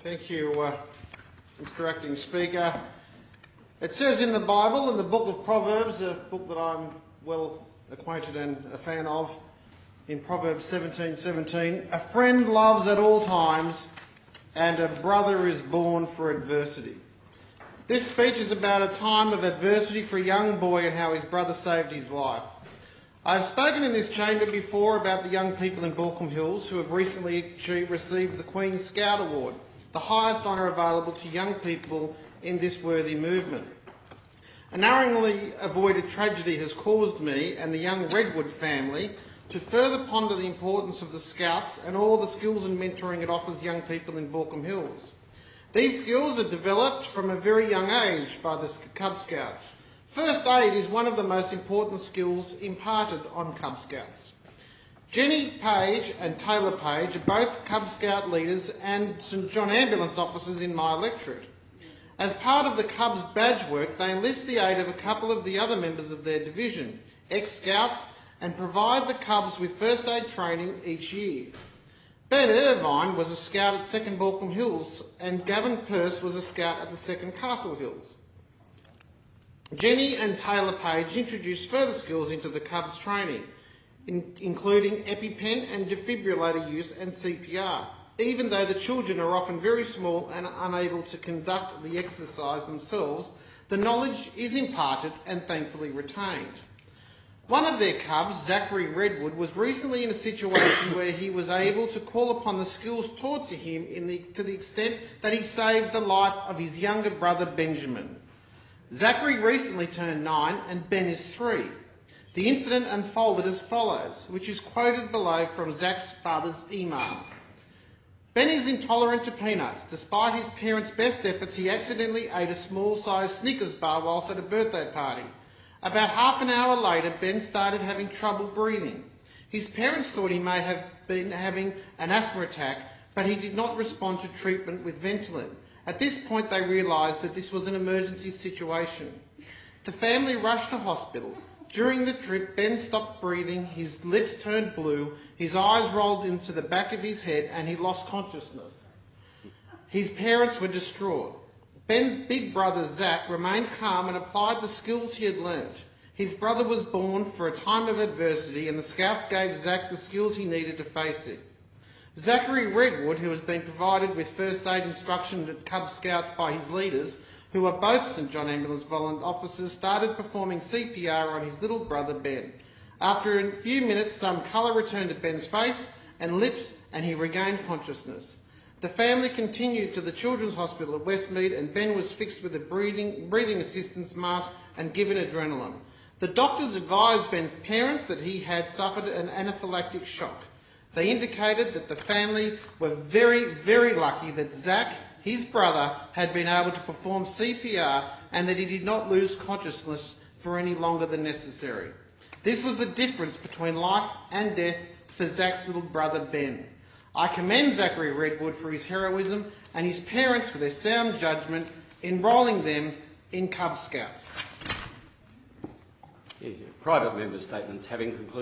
Thank you, Mr. Acting Speaker. It says in the Bible, in the book of Proverbs, a book that I'm well acquainted and a fan of, in Proverbs 17:17, a friend loves at all times and a brother is born for adversity. This speech is about a time of adversity for a young boy and how his brother saved his life. I've spoken in this chamber before about the young people in Balcombe Hills who have recently received the Queen's Scout Award, the highest honour available to young people in this worthy movement. A narrowly avoided tragedy has caused me and the young Redwood family to further ponder the importance of the Scouts and all the skills and mentoring it offers young people in Balcombe Hills. These skills are developed from a very young age by the Cub Scouts. First aid is one of the most important skills imparted on Cub Scouts. Jenny Page and Taylor Page are both Cub Scout leaders and St John ambulance officers in my electorate. As part of the Cubs' badge work, they enlist the aid of a couple of the other members of their division, ex-Scouts, and provide the Cubs with first aid training each year. Ben Irvine was a Scout at 2nd Balcombe Hills and Gavin Pearce was a Scout at the 2nd Castle Hills. Jenny and Taylor Page introduced further skills into the Cubs training, including EpiPen and defibrillator use and CPR, even though the children are often very small and unable to conduct the exercise themselves. The knowledge is imparted and thankfully retained. One of their Cubs, Zachary Redwood, was recently in a situation where he was able to call upon the skills taught to him to the extent that he saved the life of his younger brother Benjamin. Zachary recently turned 9 and Ben is 3. The incident unfolded as follows, which is quoted below from Zach's father's email. Ben is intolerant to peanuts. Despite his parents' best efforts, he accidentally ate a small-sized Snickers bar whilst at a birthday party. About half an hour later, Ben started having trouble breathing. His parents thought he may have been having an asthma attack, but he did not respond to treatment with Ventolin. At this point, they realised that this was an emergency situation. The family rushed to hospital. During the trip, Ben stopped breathing, his lips turned blue, his eyes rolled into the back of his head, and he lost consciousness. His parents were distraught. Ben's big brother, Zach, remained calm and applied the skills he had learnt. His brother was born for a time of adversity, and the Scouts gave Zach the skills he needed to face it. Zachary Redwood, who has been provided with first aid instruction at Cub Scouts by his leaders, who are both St John Ambulance volunteer officers, started performing CPR on his little brother Ben. After a few minutes, some colour returned to Ben's face and lips, and he regained consciousness. The family continued to the Children's Hospital at Westmead, and Ben was fixed with a breathing assistance mask and given adrenaline. The doctors advised Ben's parents that he had suffered an anaphylactic shock. They indicated that the family were very, very lucky that Zach, his brother, had been able to perform CPR and that he did not lose consciousness for any longer than necessary. This was the difference between life and death for Zach's little brother Ben. I commend Zachary Redwood for his heroism and his parents for their sound judgment enrolling them in Cub Scouts. Private member statements having concluded.